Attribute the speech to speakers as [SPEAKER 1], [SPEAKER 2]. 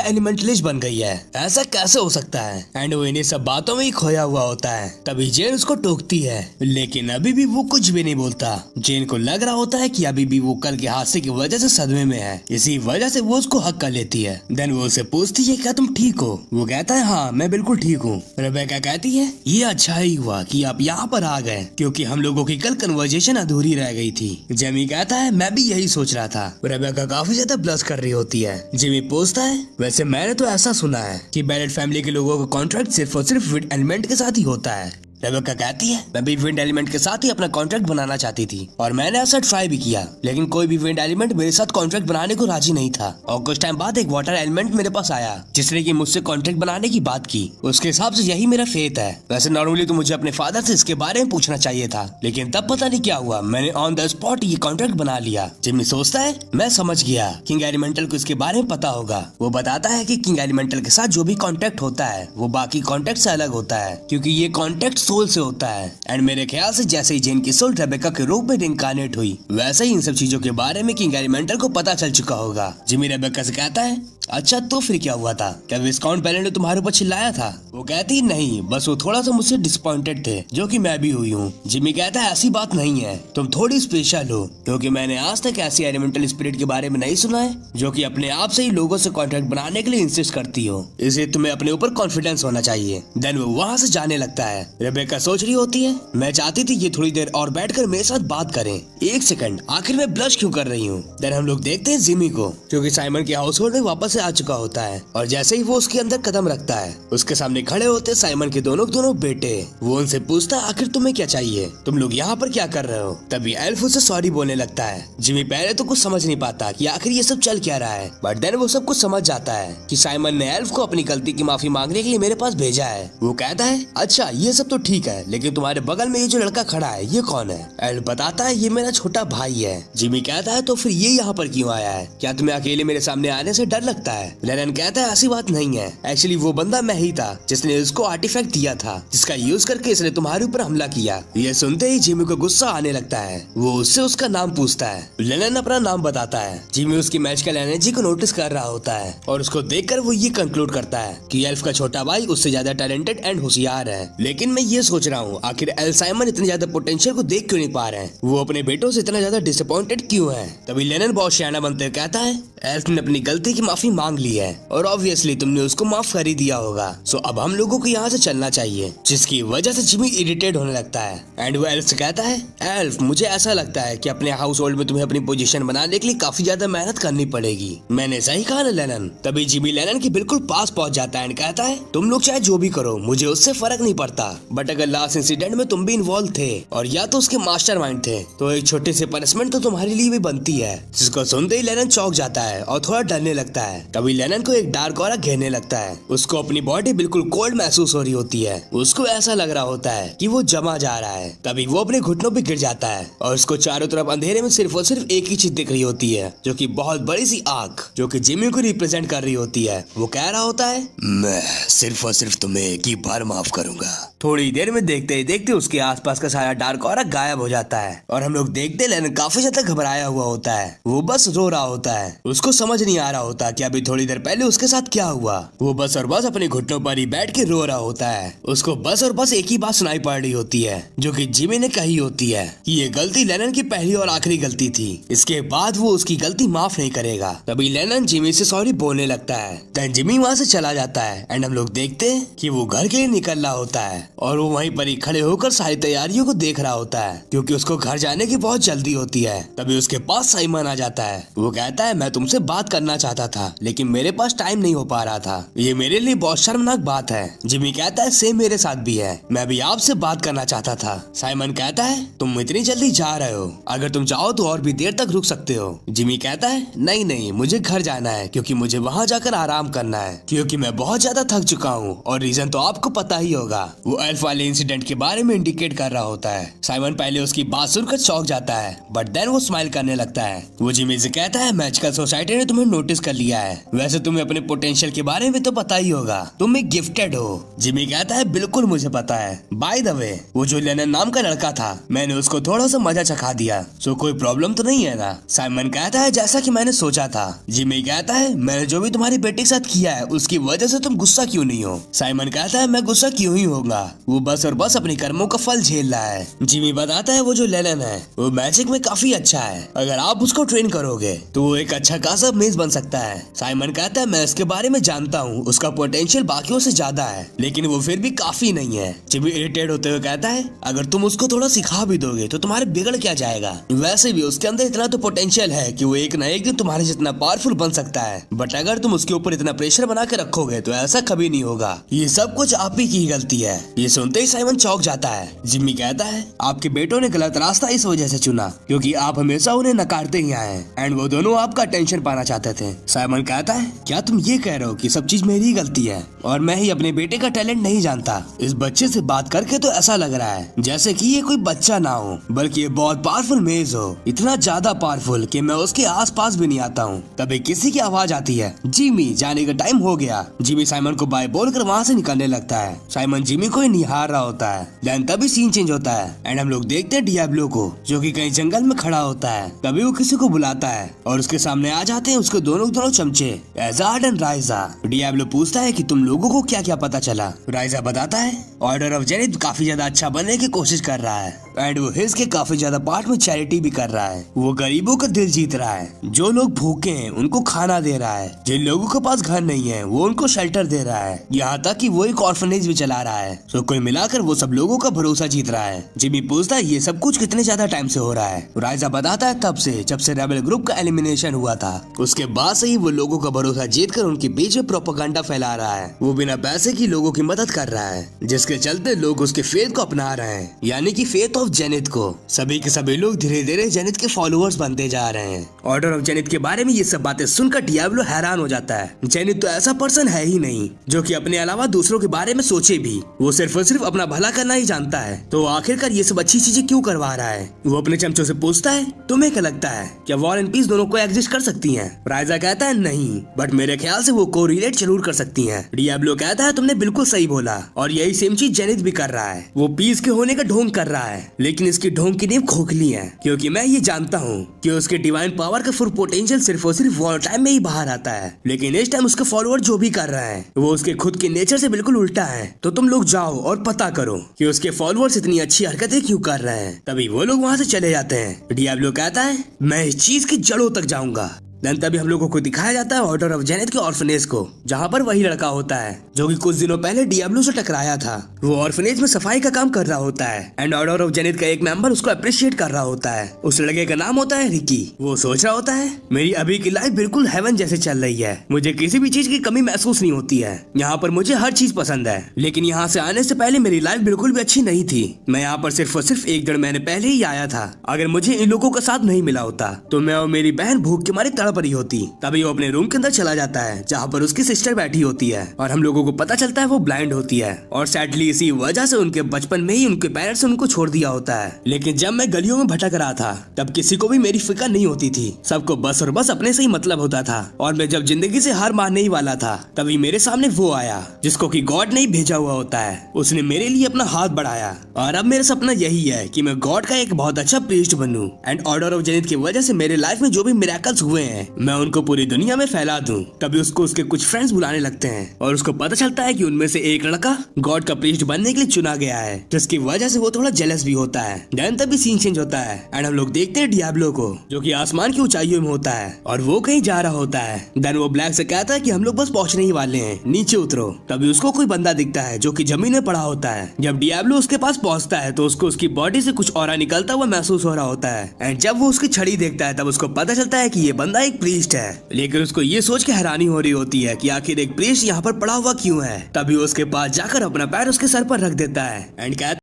[SPEAKER 1] एलिमेंटलिस्ट बन गई है, ऐसा कैसे हो सकता है। एंड वो इन्हीं सब बातों में ही खोया हुआ होता है। तभी जेन उसको टोकती है, लेकिन अभी भी वो कुछ भी नहीं बोलता। जेन को लग रहा होता है कि अभी भी वो कल के हादसे की वजह से सदमे में है, इसी वजह से वो उसको हक कर लेती है। देन वो उसे पूछती है क्या तुम ठीक हो। वो कहता है हाँ मैं बिल्कुल ठीक हूँ। रेबेका कहती है ये अच्छा ही हुआ कि आप यहाँ पर आ गए, क्योंकि हम लोगों की कल कन्वर्सेशन अधूरी रह गई थी। जेमी कहता है मैं भी यही सोच रहा था। रेबेका काफी ज्यादा ब्लश कर रही होती है। जेमी पूछता है वैसे मैंने तो ऐसा सुना है कि बेनेट फैमिली के लोगों का कॉन्ट्रैक्ट सिर्फ और सिर्फ विद एलिमेंट के साथ ही होता है। रेबेका कहती है मैं भी विंड एलिमेंट के साथ ही अपना कॉन्ट्रैक्ट बनाना चाहती थी और मैंने ऐसा ट्राई भी किया, लेकिन कोई भी विंड एलिमेंट मेरे साथ कॉन्ट्रैक्ट बनाने को राजी नहीं था। और कुछ टाइम बाद एक वाटर एलिमेंट मेरे पास आया जिसने कि मुझसे कॉन्ट्रैक्ट बनाने की बात की। उसके हिसाब से यही मेरा फेथ है। वैसे नॉर्मली तो मुझे अपने फादर से इसके बारे में पूछना चाहिए था, लेकिन तब पता नहीं क्या हुआ, मैंने ऑन द स्पॉट ये कॉन्ट्रैक्ट बना लिया। जिमी सोचता है मैं समझ गया, किंग एलिमेंटल को इसके बारे में पता होगा। वो बताता है कि किंग एलिमेंटल के साथ जो भी कॉन्ट्रैक्ट होता है वो बाकी कॉन्ट्रैक्ट से अलग होता है, क्योंकि ये कॉन्ट्रैक्ट सोल से होता है। एंड मेरे ख्याल से जैसे ही जेन की सोल रेबेका के रूप में रिइंकार्नेट हुई, वैसे ही इन सब चीजों के बारे में किंग एलिमेंटल को पता चल चुका होगा। जिमी रेबेका से कहता है अच्छा तो फिर क्या हुआ था, क्या विस्काउंट पैलेट ने तुम्हारे ऊपर चिल्लाया था। वो कहती नहीं, बस वो थोड़ा सा मुझसे डिसअपॉइंटेड थे, जो कि मैं भी हुई हूँ। जिमी कहता है ऐसी बात नहीं है, तुम थोड़ी स्पेशल हो, क्योंकि मैंने आज तक ऐसी एलिमेंटल स्पिरिट के बारे में नहीं सुना है जो कि अपने आप से ही लोगों से कॉन्ट्रैक्ट बनाने के लिए इंसिस्ट करती हो, इसलिए तुम्हें अपने ऊपर कॉन्फिडेंस होना चाहिए। देन वो वहाँ से जाने लगता है। रेबेका सोच रही होती है मैं चाहती थी ये थोड़ी देर और बैठकर मेरे साथ बात करें। एक सेकंड, आखिर मैं ब्लश क्यों कर रही हूँ। देन हम लोग देखते हैं जिमी को, जो कि साइमन के हाउस होल्ड में वापस से आ चुका होता है, और जैसे ही वो उसके अंदर कदम रखता है, उसके सामने खड़े होते साइमन के दोनों बेटे। वो उनसे पूछता है आखिर तुम्हें क्या चाहिए, तुम लोग यहाँ पर क्या कर रहे हो। तभी एल्फ उसे सॉरी बोलने लगता है। जिमी पहले तो कुछ समझ नहीं पाता कि आखिर ये सब चल क्या रहा है, बट देन वो सब कुछ समझ जाता है कि साइमन ने एल्फ को अपनी गलती की माफी मांगने के लिए मेरे पास भेजा है। वो कहता है अच्छा ये सब तो ठीक है, लेकिन तुम्हारे बगल में ये जो लड़का खड़ा है ये कौन है। एल्फ बताता है ये मेरा छोटा भाई है। जिमी कहता है तो फिर ये यहाँ पर क्यों आया है, क्या तुम्हें अकेले मेरे सामने आने से डर लगता है। लेनन कहता है ऐसी बात नहीं है, एक्चुअली वो बंदा मैं ही था जिसने उसको आर्टिफैक्ट दिया था, जिसका यूज करके इसने तुम्हारे ऊपर हमला किया। ये सुनते ही जिमी को गुस्सा आने लगता है। वो उससे उसका नाम पूछता है। लेनन अपना नाम बताता है। जिमी उसकी मैजिकल एनर्जी को नोटिस कर रहा होता है और उसको देखकर वो ये कंक्लूड करता है कि एल्फ का छोटा भाई उससे ज्यादा टैलेंटेड एंड होशियार है। लेकिन मैं ये सोच रहा हूँ आखिर एल साइमन इतने ज्यादा पोटेंशियल को देख क्यों नहीं पा रहे हैं, वो अपने बेटों से इतना ज्यादा डिसअपॉइंटेड क्यों है। तभी लेनन बहुत सियाना बनते कहता है एल्फ ने अपनी गलती की माफी मांग ली है और ऑब्वियसली तुमने उसको माफ कर ही दिया होगा, सो अब हम लोगों को यहाँ से चलना चाहिए। जिसकी वजह से जिमी इरिटेट होने लगता है। एंड वो एल्फ से कहता है एल्फ मुझे ऐसा लगता है कि अपने हाउस होल्ड में तुम्हें अपनी पोजीशन बनाने के लिए काफी ज्यादा मेहनत करनी पड़ेगी। मैंने सही कहा ना लेनन। तभी जिमी लेनन के बिल्कुल पास पहुंच जाता है एंड कहता है तुम लोग चाहे जो भी करो मुझे उससे फर्क नहीं पड़ता, बट अगर लास्ट इंसिडेंट में तुम भी इन्वॉल्व थे और या तो उसके मास्टरमाइंड थे तो एक छोटी सी पनिशमेंट तो तुम्हारे लिए भी बनती है। जिसको सुनते ही लेनन चौंक जाता है और थोड़ा डरने लगता है। तभी लेनन को एक डार्क ऑरा घेरने लगता है। उसको अपनी बॉडी बिल्कुल कोल्ड महसूस हो रही होती है। उसको ऐसा लग रहा होता है कि वो जमा जा रहा है। तभी वो अपने घुटनों पे गिर जाता है और उसको चारों तरफ अंधेरे में सिर्फ और सिर्फ एक ही चीज दिख रही होती है, जो कि बहुत बड़ी सी आग, जो कि जिमी को रिप्रेजेंट कर रही होती है। वो कह रहा होता है मैं सिर्फ और सिर्फ तुम्हें एक ही बार माफ करूंगा। थोड़ी देर में देखते ही देखते उसके आसपास का सारा डार्क ऑरा गायब हो जाता है और हम लोग देखते लेनन काफी ज्यादा घबराया हुआ होता है। वो बस रो रहा होता है। उसको समझ नहीं आ रहा होता कि अभी थोड़ी देर पहले उसके साथ क्या हुआ। वो बस और बस अपने घुटनों पर ही बैठ के रो रहा होता है। उसको बस और बस एक ही बात सुनाई पड़ रही होती है, जो कि जिमी ने कही होती है कि ये गलती लेनन की पहली और आखिरी गलती थी, इसके बाद वो उसकी गलती माफ नहीं करेगा। तभी लेनन जिमी से सॉरी बोलने लगता है। देन जिमी वहाँ से चला जाता है एंड हम लोग देखते हैं कि वो घर के लिए निकल रहा होता है और वो वहीं पर ही खड़े होकर सारी तैयारियों को देख रहा होता है, क्योंकि उसको घर जाने की बहुत जल्दी होती है। तभी उसके पास साइमन आ जाता है। वो कहता है मैं तुमसे बात करना चाहता था, लेकिन मेरे पास टाइम नहीं हो पा रहा था। ये मेरे लिए बहुत शर्मनाक बात है। जिमी कहता है सेम मेरे साथ भी है, मैं भी आपसे बात करना चाहता था। साइमन कहता है तुम इतनी जल्दी जा रहे हो, अगर तुम चाहो तो और भी देर तक रुक सकते हो। जिमी कहता है नहीं नहीं, मुझे घर जाना है, क्योंकि मुझे वहाँ जाकर आराम करना है, क्योंकि मैं बहुत ज्यादा थक चुका हूँ और रीजन तो आपको पता ही होगा। वो एल्फ वाले वाले इंसिडेंट के बारे में इंडिकेट कर रहा होता है। साइमन पहले उसकी बात सुनकर चौंक जाता है, बट देन वो स्माइल करने लगता है। वो जिमी से कहता है मैजिकल सोसाइटी ने तुम्हें नोटिस कर लिया है, वैसे तुम्हें अपने पोटेंशियल के बारे में तो पता ही होगा, तुम एक गिफ्टेड हो। जिमी कहता है बिल्कुल मुझे पता है, बाय द वे वो जो लेनन नाम का लड़का था मैंने उसको थोड़ा सा मजा चखा दिया, सो कोई प्रॉब्लम तो नहीं है ना। साइमन कहता है जैसा कि मैंने सोचा था। जिमी कहता है मैंने जो भी तुम्हारी बेटी के साथ किया है उसकी वजह से तुम गुस्सा क्यों नहीं हो। साइमन कहता है मैं गुस्सा क्यों ही होगा, वो बस और बस अपने कर्मों का फल झेल रहा है। जिमी बताता है वो जो लेनन है वो मैजिक में काफी अच्छा है, अगर आप उसको ट्रेन करोगे तो वो एक अच्छा खासा मेज बन सकता है। साइमन कहता है मैं इसके बारे में जानता हूँ, उसका पोटेंशियल बाकियों से ज्यादा है, लेकिन वो फिर भी काफी नहीं है। जिमी इरिटेट होते हुए कहता है अगर तुम उसको थोड़ा सिखा भी दोगे तो तुम्हारे बिगड़ क्या जाएगा, वैसे भी उसके अंदर इतना तो पोटेंशियल है कि वो एक न एक दिन तुम्हारे जितना पावरफुल बन सकता है, बट अगर तुम उसके ऊपर इतना प्रेशर बना के रखोगे तो ऐसा कभी नहीं होगा, ये सब कुछ आप ही की गलती है। ये सुनते ही साइमन चौंक जाता है। जिमी कहता है आपके बेटों ने गलत रास्ता इस वजह से चुना क्योंकि आप हमेशा उन्हें नकारते ही आए एंड वो दोनों आपका अटेंशन पाना चाहते थे। साइमन कहता है क्या तुम ये कह रहे हो कि सब चीज मेरी गलती है और मैं ही अपने बेटे का टैलेंट नहीं जानता। इस बच्चे से बात करके तो ऐसा लग रहा है जैसे कि ये कोई बच्चा ना हो बल्कि ये बहुत पावरफुल मेज हो, इतना ज्यादा पावरफुल कि मैं उसके आसपास भी नहीं आता हूँ। तभी किसी की आवाज आती है जिमी जाने का टाइम हो गया। जिमी साइमन को बाय बोलकर वहाँ से निकलने लगता है। साइमन जिमी को ही निहार रहा होता है। देन तभी सीन चेंज होता है एंड हम लोग देखते हैं डियाब्लो को जो कि कहीं जंगल में खड़ा होता है। तभी वो किसी को बुलाता है और उसके सामने आ जाते हैं उसके दोनों चमचे एजार्ड एंड राइजा। डियाब्लो पूछता है कि तुम लोगों को क्या क्या पता चला। राइजा बताता है ऑर्डर ऑफ जेनिथ काफी ज्यादा अच्छा बनने की कोशिश कर रहा है एंड वो हिल्स के काफी ज्यादा पार्ट में चैरिटी भी कर रहा है। वो गरीबों का दिल जीत रहा है, जो लोग भूखे हैं उनको खाना दे रहा है, जिन लोगों के पास घर नहीं है वो उनको शेल्टर दे रहा है, यहाँ तक कि वो एक ऑर्फनेज भी चला रहा है। तो कुल मिलाकर वो सब लोगों का भरोसा जीत रहा है। जिमी पूछता है ये सब कुछ कितने ज्यादा टाइम से हो रहा है। राइजा बताता है तब से जब से रेबल ग्रुप का एलिमिनेशन हुआ था, उसके बाद से ही वो लोगों का भरोसा जीत कर उनके बीच में प्रोपेगेंडा फैला रहा है। वो बिना पैसे की लोगों की मदद कर रहा है जिसके चलते लोग उसके फेथ को अपना रहे हैं, यानी कि फेथ ऑफ जेनिथ को। सभी के सभी लोग धीरे धीरे जेनिथ के फॉलोअर्स बनते जा रहे हैं। ऑर्डर ऑफ जेनिथ के बारे में ये सब बातें सुनकर डियाब्लो हैरान हो जाता है। जेनिथ तो ऐसा पर्सन है ही नहीं जो कि अपने अलावा दूसरों के बारे में सोचे भी, वो सिर्फ और सिर्फ अपना भला करना ही जानता है। तो आखिरकार ये सब अच्छी चीजें क्यों करवा रहा है। वो अपने चमचों से पूछता है तुम्हें क्या लगता है क्या वॉर एंड पीस दोनों को एग्जिस्ट कर सकती हैं। राइजा कहता है नहीं, बट मेरे ख्याल से वो को रिलेट जरूर कर सकती हैं। डियाब्लो कहता है तुमने बिल्कुल सही बोला और यही सेम चीज जेनिथ भी कर रहा है। वो पीस के होने का ढोंग कर रहा है लेकिन इसकी ढोंग की नींव खोखली है, क्योंकि मैं ये जानता हूँ कि उसके डिवाइन पावर का फुल पोटेंशियल सिर्फ और सिर्फ वॉर टाइम में ही बाहर आता है। लेकिन इस टाइम उसके फॉलोअर जो भी कर रहे हैं वो उसके खुद के नेचर से बिल्कुल उल्टा है। तो तुम लोग जाओ और पता करो कि उसके फॉलोअर्स इतनी अच्छी हरकतें क्यों कर रहे हैं। तभी वो लोग वहाँ से चले जाते हैं। डियाब्लो कहता है मैं इस चीज की जड़ों तक जाऊंगा। देन तभी हम लोगों को दिखाया जाता है ऑर्डर ऑफ जेनिथ के ऑर्फनेज को, जहाँ पर वही लड़का होता है जो कि कुछ दिनों पहले डियाब्लो से टकराया था। वो ऑर्फनेज में सफाई का काम कर रहा होता है एंड ऑर्डर ऑफ जेनिथ का एक मेंबर उसको अप्रिशिएट कर रहा होता है। उस लड़के का नाम होता है रिकी। वो सोच रहा होता है मेरी अभी की लाइफ बिल्कुल हेवन जैसे चल रही है, मुझे किसी भी चीज की कमी महसूस नहीं होती है, यहाँ पर मुझे हर चीज पसंद है। लेकिन यहाँ से आने से पहले मेरी लाइफ बिल्कुल भी अच्छी नहीं थी। मैं यहाँ पर सिर्फ और सिर्फ 1 महीने पहले ही आया था। अगर मुझे इन लोगों का साथ नहीं मिला होता तो मैं और मेरी बहन भूख के मारे तड़प रही होती। तभी वो अपने रूम के अंदर चला जाता है जहाँ पर उसकी सिस्टर बैठी होती है और हम लोगों को पता चलता है वो ब्लाइंड होती है और सैडली इसी वजह से उनके बचपन में ही उनके पेरेंट्स उनको छोड़ दिया होता है। लेकिन जब मैं गलियों में भटक रहा था तब किसी को भी मेरी फिक्र नहीं होती थी, सबको बस और बस अपने से ही मतलब होता था। और मैं जब जिंदगी से हार मानने ही वाला था तभी मेरे सामने वो आया जिसको कि गॉड ने ही भेजा हुआ होता है। उसने मेरे लिए अपना हाथ बढ़ाया और अब मेरा सपना यही है कि मैं गॉड का एक बहुत अच्छा प्रीस्ट बनूं एंड ऑर्डर ऑफ जेनिथ की वजह से मेरे लाइफ में जो भी मिरेकल्स हुए हैं मैं उनको पूरी दुनिया में फैला दूं। तभी उसको उसके कुछ फ्रेंड्स बुलाने लगते हैं और उसको पता चलता है कि उनमें से एक लड़का गॉड का प्रीस्ट बनने के लिए चुना गया है, जिसकी वजह से वो थोड़ा जेलस भी होता है। देन तभी सीन चेंज होता है एंड हम लोग देखते हैं डियाब्लो को जो कि आसमान की ऊंचाइयों में होता है और वो कहीं जा रहा होता है। देन वो ब्लैक से कहता है कि हम लोग बस पहुंचने ही वाले हैं, नीचे उतरो। तभी उसको कोई बंदा दिखता है जो कि जमीन में पड़ा होता है। जब डियाब्लो उसके पास पहुंचता है तो उसको उसकी बॉडी से कुछ ऑरा निकलता हुआ महसूस हो रहा होता है एंड जब वो उसकी छड़ी देखता है तब उसको पता चलता है कि ये बंदा एक प्रीस्ट है। लेकिन उसको ये सोच के हैरानी हो रही होती है कि आखिर एक प्रीस्ट यहाँ पर पड़ा हुआ क्यों है। तभी उसके पास जाकर अपना पैर उसके सर पर रख देता है एंड कहता